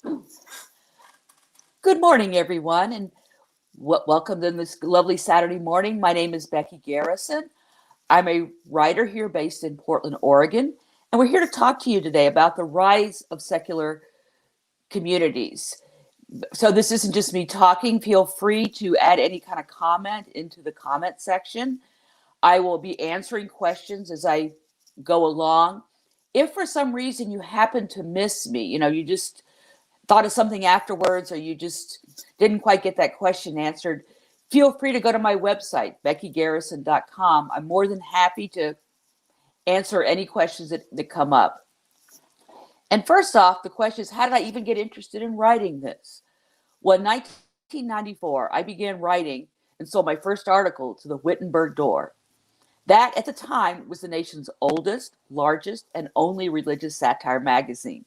Good morning, everyone, and welcome to this lovely Saturday morning. My name is Becky Garrison. I'm a writer here based in Portland, Oregon, and we're here to talk to you today about the rise of secular communities. So this isn't just me talking. Feel free to add any kind of comment into the comment section. I will be answering questions as I go along. If for some reason you happen to miss me, you just thought of something afterwards, or you just didn't quite get that question answered, feel free to go to my website, beckygarrison.com. I'm more than happy to answer any questions that come up. And first off, the question is, how did I even get interested in writing this? Well, in 1994, I began writing and sold my first article to the Wittenberg Door. That, at the time, was the nation's oldest, largest, and only religious satire magazine.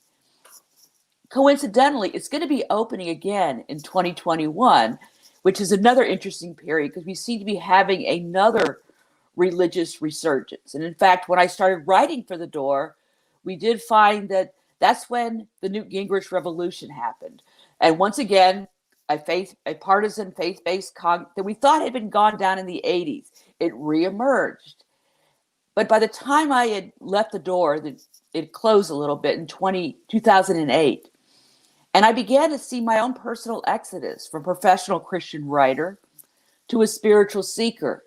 Coincidentally, it's going to be opening again in 2021, which is another interesting period because we seem to be having another religious resurgence. And in fact, when I started writing for the Door, we did find that that's when the Newt Gingrich revolution happened. And once again, a partisan faith-based that we thought had been gone down in the 80s, it reemerged. But by the time I had left the Door, it closed a little bit in 2008. And I began to see my own personal exodus from professional Christian writer to a spiritual seeker.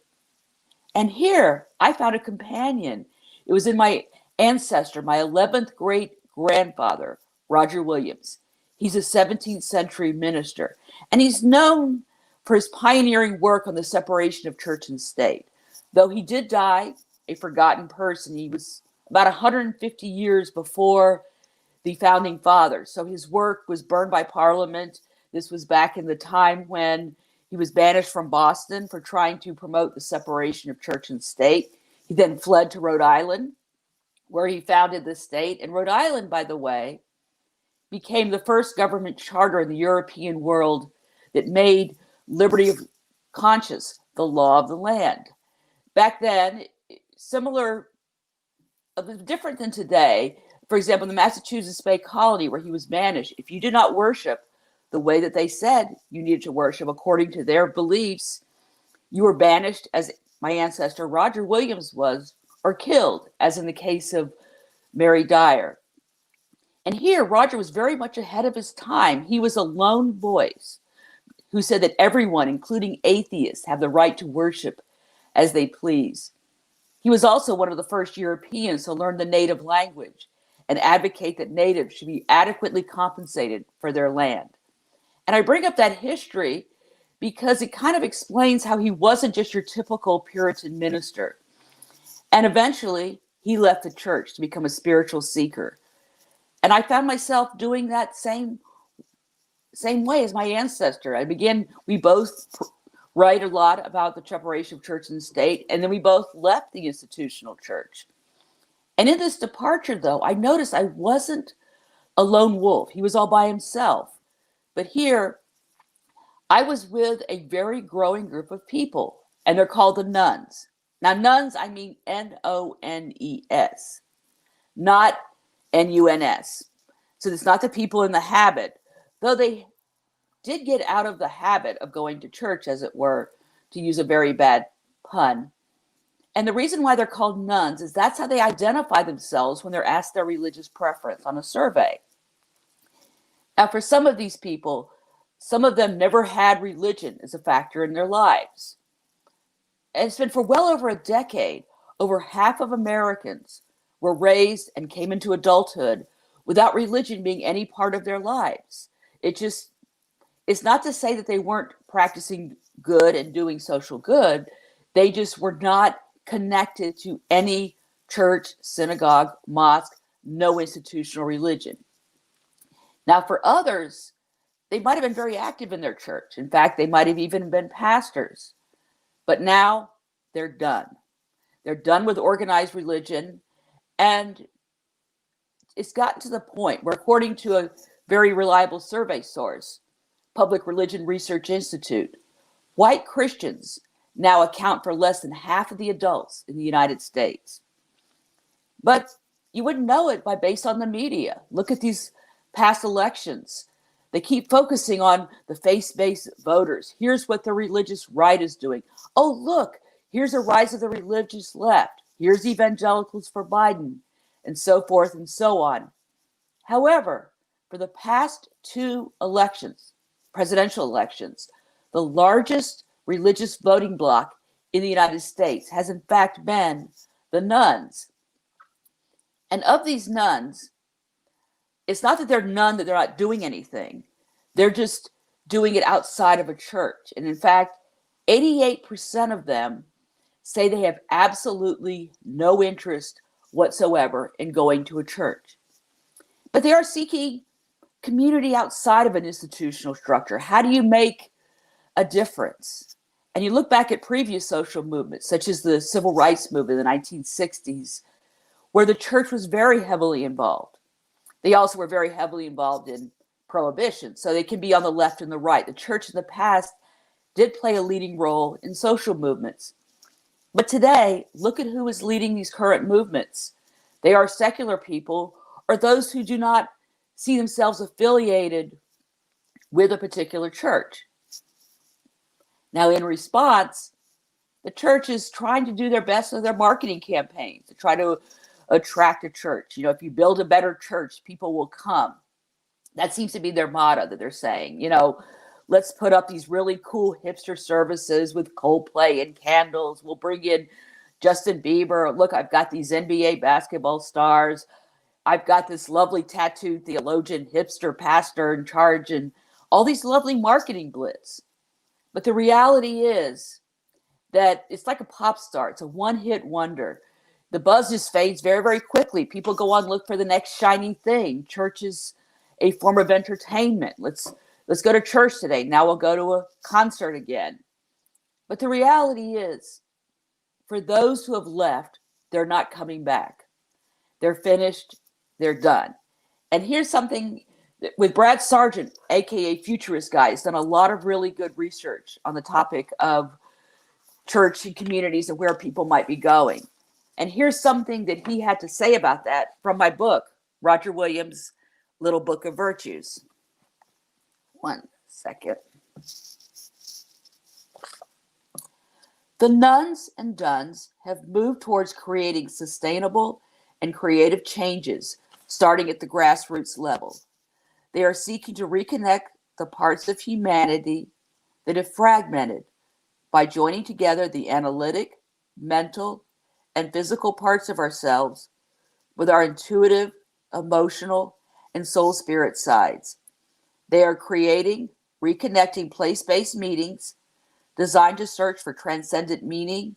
And here I found a companion. It was in my ancestor, my 11th great grandfather, Roger Williams. He's a 17th century minister, and he's known for his pioneering work on the separation of church and state. Though he did die a forgotten person, he was about 150 years before the founding fathers. So his work was burned by Parliament. This was back in the time when he was banished from Boston for trying to promote the separation of church and state. He then fled to Rhode Island, where he founded the state. And Rhode Island, by the way, became the first government charter in the European world that made liberty of conscience the law of the land. Back then, different than today. For example, in the Massachusetts Bay Colony, where he was banished, if you did not worship the way that they said you needed to worship according to their beliefs, you were banished, as my ancestor Roger Williams was, or killed, as in the case of Mary Dyer. And here, Roger was very much ahead of his time. He was a lone voice who said that everyone, including atheists, have the right to worship as they please. He was also one of the first Europeans to learn the native language and advocate that natives should be adequately compensated for their land. And I bring up that history because it kind of explains how he wasn't just your typical Puritan minister. And eventually, he left the church to become a spiritual seeker. And I found myself doing that same way as my ancestor. We both write a lot about the separation of church and state, and then we both left the institutional church. And in this departure, though, I noticed I wasn't a lone wolf. He was all by himself. But here, I was with a very growing group of people, and they're called the nuns. Now, nuns, I mean Nones, not NUNS. So it's not the people in the habit, though they did get out of the habit of going to church, as it were, to use a very bad pun. And the reason why they're called nuns is that's how they identify themselves when they're asked their religious preference on a survey. Now, for some of these people, some of them never had religion as a factor in their lives. And it's been for well over a decade, over half of Americans were raised and came into adulthood without religion being any part of their lives. It's not to say that they weren't practicing good and doing social good. They just were not connected to any church, synagogue, mosque, no institutional religion. Now, for others, they might have been very active in their church. In fact, they might have even been pastors. But now they're done. They're done with organized religion. And it's gotten to the point where, according to a very reliable survey source, Public Religion Research Institute, white Christians now account for less than half of the adults in the United States. But you wouldn't know it based on the media. Look at these past elections. They keep focusing on the faith-based voters. Here's what the religious right is doing. Oh, look, here's a rise of the religious left. Here's evangelicals for Biden, and so forth and so on. However, for the past two elections, presidential elections, the largest religious voting bloc in the United States has in fact been the nuns. And of these nuns, it's not that they're none, that they're not doing anything. They're just doing it outside of a church. And in fact, 88% of them say they have absolutely no interest whatsoever in going to a church. But they are seeking community outside of an institutional structure. How do you make a difference? And you look back at previous social movements, such as the civil rights movement in the 1960s, where the church was very heavily involved. They also were very heavily involved in prohibition, so they can be on the left and the right. The church in the past did play a leading role in social movements. But today, look at who is leading these current movements. They are secular people or those who do not see themselves affiliated with a particular church. Now, in response, the church is trying to do their best with their marketing campaigns to try to attract a church. You know, if you build a better church, people will come. That seems to be their motto that they're saying. You know, let's put up these really cool hipster services with Coldplay and candles. We'll bring in Justin Bieber. Look, I've got these NBA basketball stars. I've got this lovely tattooed theologian, hipster pastor in charge, and all these lovely marketing blitz. But the reality is that it's like a pop star. It's a one-hit wonder. The buzz just fades very, very quickly. People go on, look for the next shiny thing. Church is a form of entertainment. Let's go to church today. Now we'll go to a concert again. But the reality is, for those who have left, they're not coming back. They're finished. They're done. And here's something with Brad Sargent, aka Futurist Guy, has done a lot of really good research on the topic of church and communities and where people might be going. And here's something that he had to say about that from my book, Roger Williams' Little Book of Virtues. One second. The nuns and duns have moved towards creating sustainable and creative changes, starting at the grassroots level. They are seeking to reconnect the parts of humanity that have fragmented by joining together the analytic, mental, and physical parts of ourselves with our intuitive, emotional, and soul spirit sides. They are creating, reconnecting place-based meetings designed to search for transcendent meaning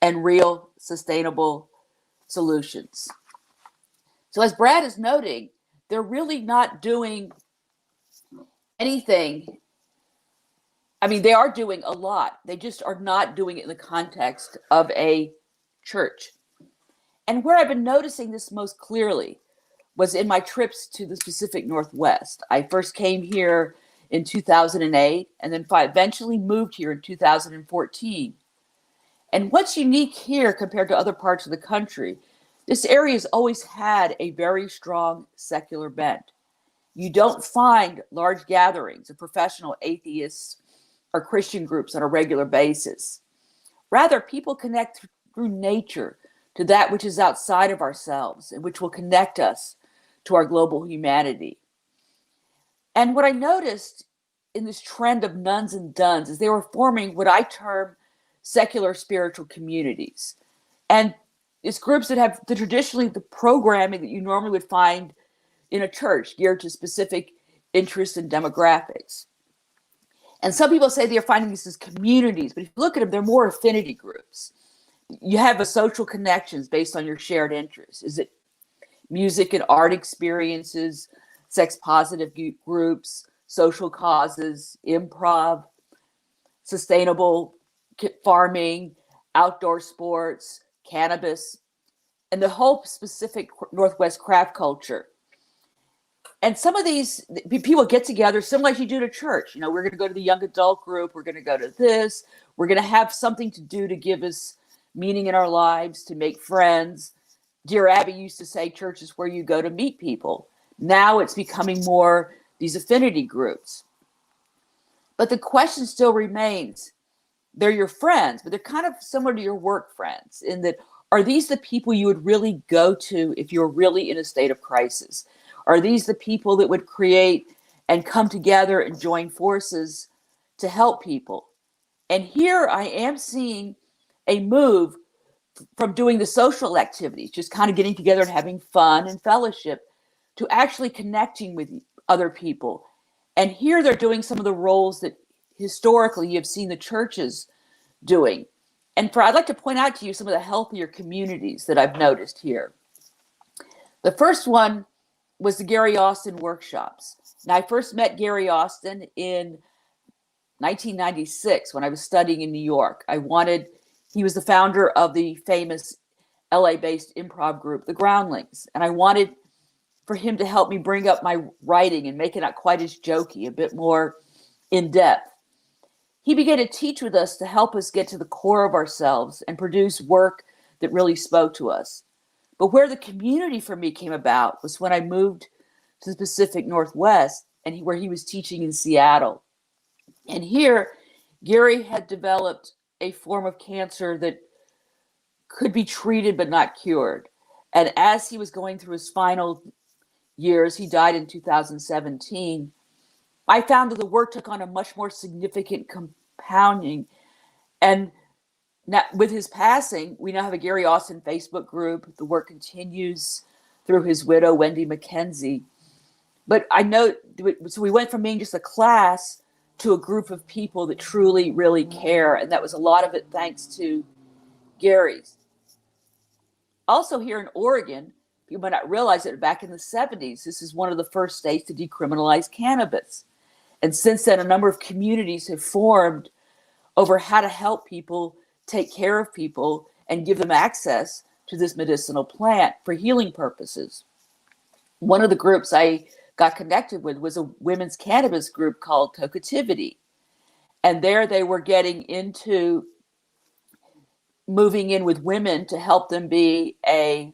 and real sustainable solutions. So as Brad is noting, they're really not doing anything. I mean, they are doing a lot. They just are not doing it in the context of a church. And where I've been noticing this most clearly was in my trips to the Pacific Northwest. I first came here in 2008 and then eventually moved here in 2014. And what's unique here compared to other parts of the country, this area has always had a very strong secular bent. You don't find large gatherings of professional atheists or Christian groups on a regular basis. Rather, people connect through nature to that which is outside of ourselves and which will connect us to our global humanity. And what I noticed in this trend of nuns and duns is they were forming what I term secular spiritual communities. And it's groups that have traditionally the programming that you normally would find in a church geared to specific interests and demographics. And some people say they're finding these as communities, but if you look at them, they're more affinity groups. You have a social connections based on your shared interests. Is it music and art experiences, sex positive groups, social causes, improv, sustainable farming, outdoor sports, cannabis, and the whole specific Northwest craft culture. And some of these people get together similar as you do to church. You know, we're going to go to the young adult group. We're going to go to this. We're going to have something to do to give us meaning in our lives, to make friends. Dear Abby used to say church is where you go to meet people. Now it's becoming more these affinity groups. But the question still remains, they're your friends, but they're kind of similar to your work friends in that, are these the people you would really go to if you're really in a state of crisis? Are these the people that would create and come together and join forces to help people? And here I am seeing a move from doing the social activities, just kind of getting together and having fun and fellowship, to actually connecting with other people. And here they're doing some of the roles that historically you've seen the churches doing. And I'd like to point out to you some of the healthier communities that I've noticed here. The first one was the Gary Austin workshops. Now, I first met Gary Austin in 1996 when I was studying in New York. He was the founder of the famous LA-based improv group, the Groundlings. And I wanted for him to help me bring up my writing and make it not quite as jokey, a bit more in depth. He began to teach with us to help us get to the core of ourselves and produce work that really spoke to us. But where the community for me came about was when I moved to the Pacific Northwest and where he was teaching in Seattle. And here, Gary had developed a form of cancer that could be treated but not cured. And as he was going through his final years, he died in 2017, I found that the work took on a much more significant compounding. And now, with his passing, we now have a Gary Austin Facebook group. The work continues through his widow, Wendy McKenzie. But I know, so we went from being just a class to a group of people that truly, really care. And that was a lot of it thanks to Gary's. Also here in Oregon, people might not realize that back in the 70s, this is one of the first states to decriminalize cannabis. And since then, a number of communities have formed over how to help people take care of people and give them access to this medicinal plant for healing purposes. One of the groups I got connected with was a women's cannabis group called Tokativity. And there they were getting into moving in with women to help them be a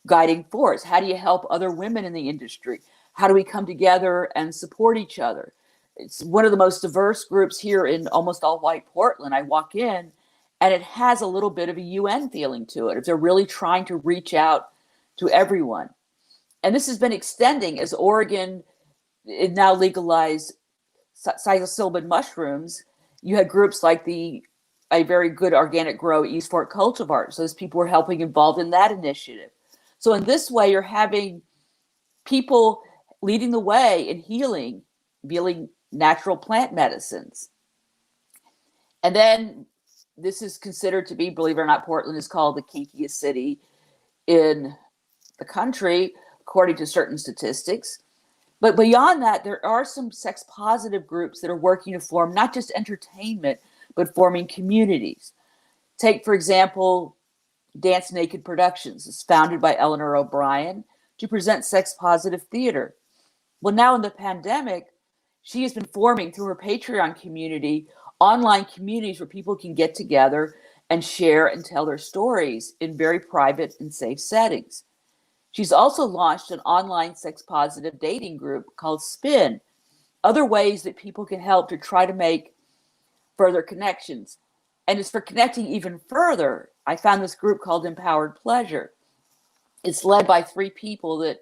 guiding force. How do you help other women in the industry? How do we come together and support each other? It's one of the most diverse groups here in almost all white Portland. I walk in and it has a little bit of a UN feeling to it. They're really trying to reach out to everyone. And this has been extending as Oregon is now legalized psilocybin mushrooms. You had groups like a very good organic grow East Fork cultivar. So those people were helping involved in that initiative. So in this way, you're having people leading the way in healing natural plant medicines. And then this is considered to be, believe it or not, Portland is called the kinkiest city in the country, according to certain statistics. But beyond that, there are some sex positive groups that are working to form not just entertainment, but forming communities. Take, for example, Dance Naked Productions. It's founded by Eleanor O'Brien to present sex positive theater. Well, now in the pandemic, she has been forming through her Patreon community, online communities where people can get together and share and tell their stories in very private and safe settings. She's also launched an online sex positive dating group called Spin, other ways that people can help to try to make further connections. And as for connecting even further, I found this group called Empowered Pleasure. It's led by 3 people that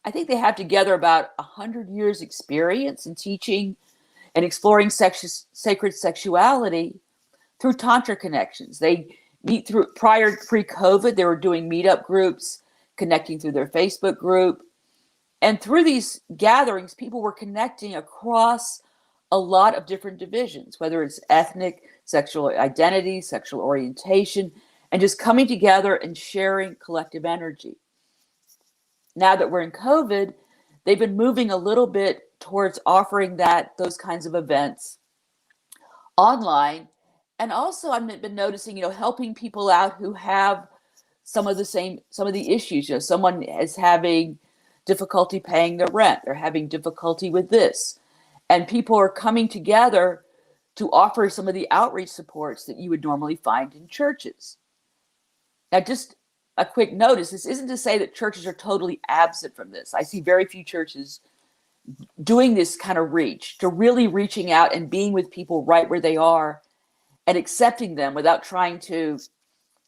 I think they have together about 100 years experience in teaching and exploring sacred sexuality through Tantra connections. They meet pre-COVID, they were doing meetup groups, connecting through their Facebook group. And through these gatherings, people were connecting across a lot of different divisions, whether it's ethnic, sexual identity, sexual orientation, and just coming together and sharing collective energy. Now that we're in COVID, they've been moving a little bit towards offering those kinds of events online. And also I've been noticing, helping people out who have some of the issues. Someone is having difficulty paying their rent. They're having difficulty with this. And people are coming together to offer some of the outreach supports that you would normally find in churches. Now, just a quick notice, this isn't to say that churches are totally absent from this. I see very few churches doing this kind of reach, to really reaching out and being with people right where they are and accepting them without trying to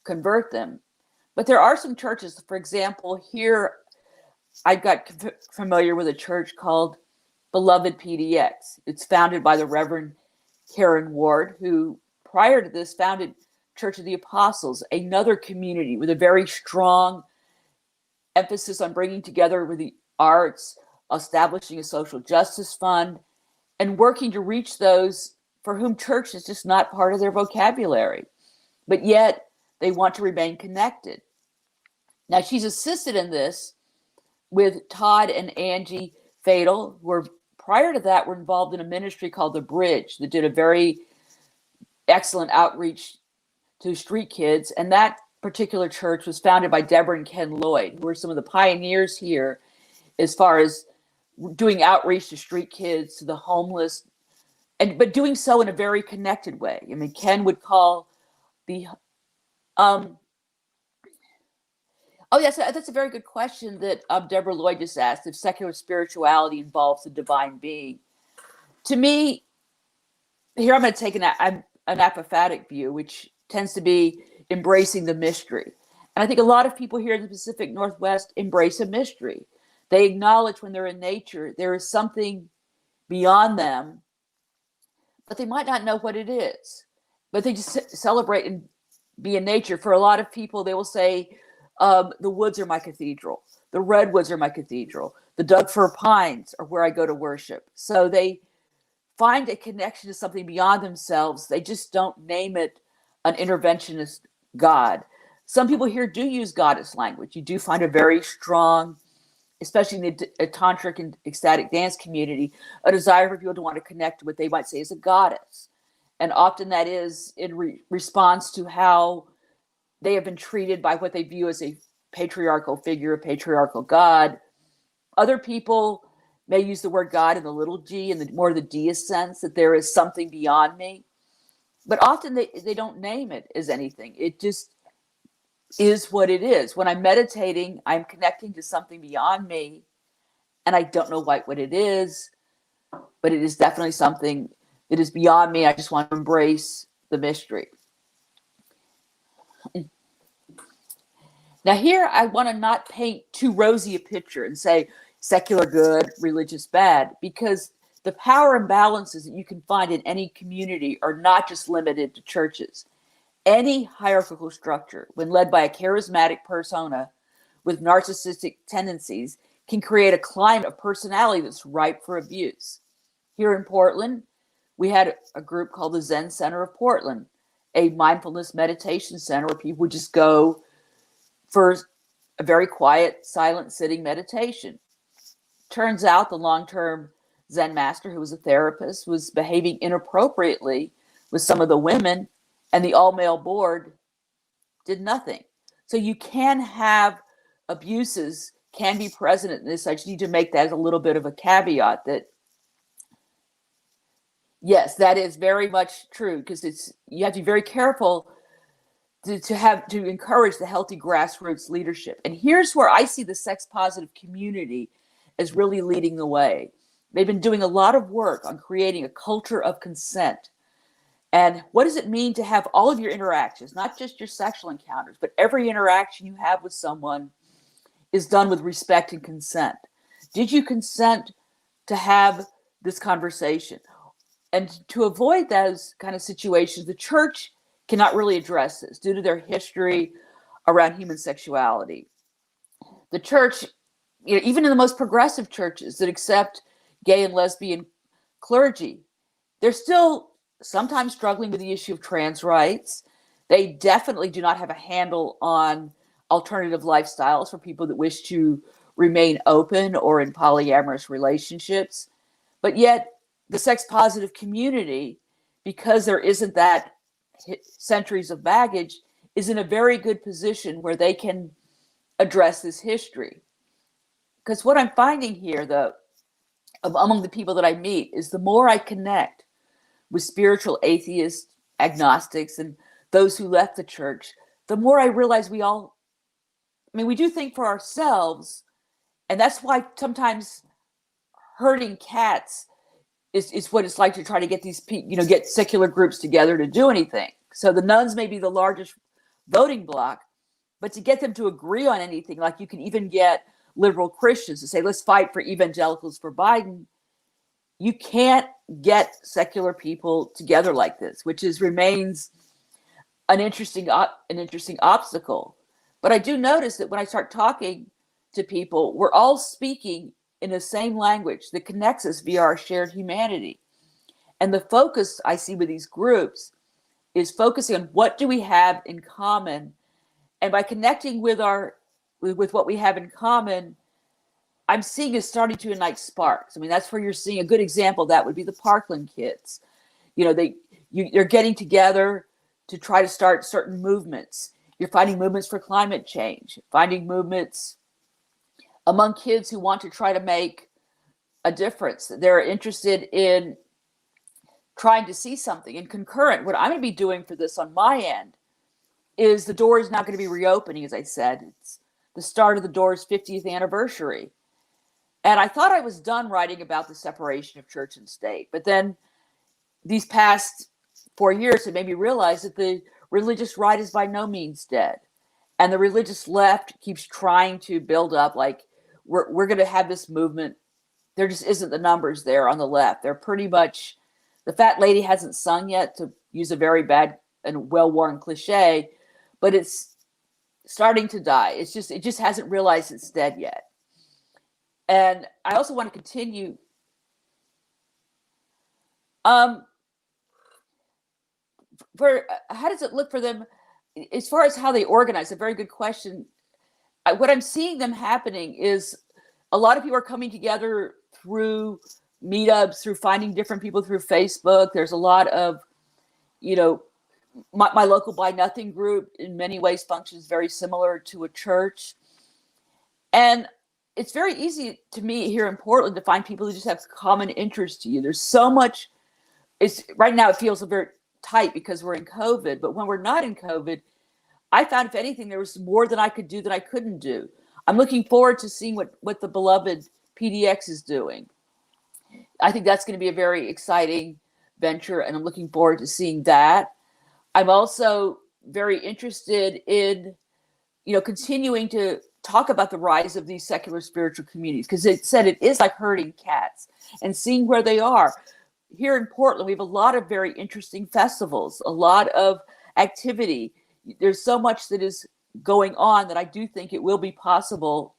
convert them. But there are some churches, for example, here I got familiar with a church called Beloved PDX. It's founded by the Reverend Karen Ward, who prior to this founded Church of the Apostles, another community with a very strong emphasis on bringing together with the arts, establishing a social justice fund, and working to reach those for whom church is just not part of their vocabulary. But yet they want to remain connected. Now, she's assisted in this with Todd and Angie Fatal, who were prior to that were involved in a ministry called The Bridge that did a very excellent outreach to street kids. And that particular church was founded by Deborah and Ken Lloyd, who were some of the pioneers here as far as doing outreach to street kids, to the homeless, but doing so in a very connected way. I mean, Ken would call the oh, yes, that's a very good question that Deborah Lloyd just asked, if secular spirituality involves the divine being. To me, here I'm going to take an apophatic view, which tends to be embracing the mystery. And I think a lot of people here in the Pacific Northwest embrace a mystery. They acknowledge when they're in nature, there is something beyond them, but they might not know what it is. But they just celebrate and be in nature. For a lot of people, they will say, the woods are my cathedral. The redwoods are my cathedral. The Doug Fir Pines are where I go to worship. So they find a connection to something beyond themselves. They just don't name it an interventionist God. Some people here do use goddess language. You do find a very strong, especially in the tantric and ecstatic dance community, a desire for people to want to connect to what they might say is a goddess. And often that is in response to how they have been treated by what they view as a patriarchal figure, a patriarchal God. Other people may use the word God in the little g and the more the deist sense, that there is something beyond me. But often they don't name it as anything. It just is what it is. When I'm meditating, I'm connecting to something beyond me, and I don't know what it is, but it is definitely something that is beyond me. I just want to embrace the mystery. Now here, I want to not paint too rosy a picture and say secular good, religious bad, because the power imbalances that you can find in any community are not just limited to churches. Any hierarchical structure, when led by a charismatic persona with narcissistic tendencies, can create a climate of personality that's ripe for abuse. Here in Portland, we had a group called the Zen Center of Portland, a mindfulness meditation center where people would just go for a very quiet, silent sitting meditation. Turns out the long-term Zen master, who was a therapist, was behaving inappropriately with some of the women, and the all-male board did nothing. So you can have abuses, can be present in this. I just need to make that as a little bit of a caveat that, yes, that is very much true, because you have to be very careful to encourage the healthy grassroots leadership. And here's where I see the sex positive community as really leading the way. They've been doing a lot of work on creating a culture of consent. And what does it mean to have all of your interactions, not just your sexual encounters, but every interaction you have with someone is done with respect and consent? Did you consent to have this conversation? And to avoid those kind of situations, the church cannot really address this due to their history around human sexuality. The church, even in the most progressive churches that accept gay and lesbian clergy, they're still sometimes struggling with the issue of trans rights. They definitely do not have a handle on alternative lifestyles for people that wish to remain open or in polyamorous relationships. But yet the sex positive community, because there isn't that centuries of baggage, is in a very good position where they can address this history. Because what I'm finding here, though, among the people that I meet, is the more I connect with spiritual atheists, agnostics, and those who left the church, the more I realize we do think for ourselves. And that's why sometimes herding cats is what it's like to try to get these get secular groups together to do anything. So the nuns may be the largest voting bloc, but to get them to agree on anything, like you can even get liberal Christians to say, let's fight for evangelicals for Biden. You can't get secular people together like this, which remains an interesting obstacle. But I do notice that when I start talking to people, we're all speaking in the same language that connects us via our shared humanity. And the focus I see with these groups is focusing on what do we have in common. And by connecting with what we have in common, I'm seeing is starting to ignite sparks. I mean, that's where you're seeing a good example of that would be the Parkland kids. They're getting together to try to start certain movements. You're finding movements for climate change, finding movements among kids who want to try to make a difference. They're interested in trying to see something. And concurrent, what I'm going to be doing for this on my end is the door is not going to be reopening, as I said. It's the start of the door's 50th anniversary. And I thought I was done writing about the separation of church and state. But then these past 4 years have made me realize that the religious right is by no means dead. And the religious left keeps trying to build up like we're going to have this movement. There just isn't the numbers there on the left. They're pretty much, the fat lady hasn't sung yet, to use a very bad and well-worn cliche, but it's starting to die. It just hasn't realized it's dead yet. And I also want to continue. For how does it look for them as far as how they organize? A very good question. What I'm seeing them happening is a lot of people are coming together through meetups, through finding different people through Facebook. There's a lot of, my local Buy Nothing group in many ways functions very similar to a church. And it's very easy to me here in Portland to find people who just have common interest to you. There's so much. Right now it feels a very tight because we're in COVID, but when we're not in COVID, I found, if anything, there was more that I could do that I couldn't do. I'm looking forward to seeing what the beloved PDX is doing. I think that's going to be a very exciting venture, and I'm looking forward to seeing that. I'm also very interested in, continuing to talk about the rise of these secular spiritual communities, because it said it is like herding cats and seeing where they are. Here in Portland, we have a lot of very interesting festivals, a lot of activity. There's so much that is going on that I do think it will be possible.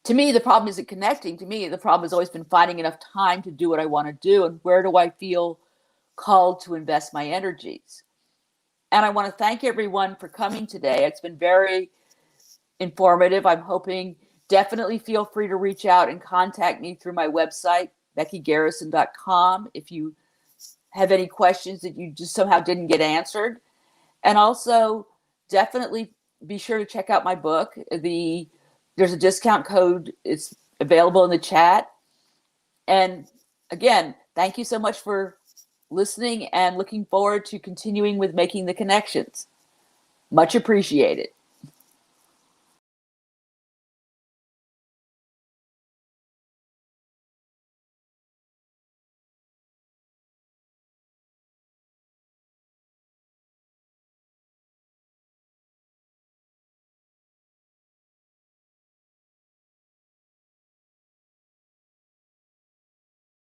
To me, the problem isn't connecting. To me, the problem has always been finding enough time to do what I want to do, and where do I feel called to invest my energies. And I want to thank everyone for coming today. It's been very informative. I'm hoping, definitely feel free to reach out and contact me through my website, BeckyGarrison.com, if you have any questions that you just somehow didn't get answered. And also, definitely be sure to check out my book. There's a discount code. It's available in the chat. And again, thank you so much for listening, and looking forward to continuing with making the connections. Much appreciated.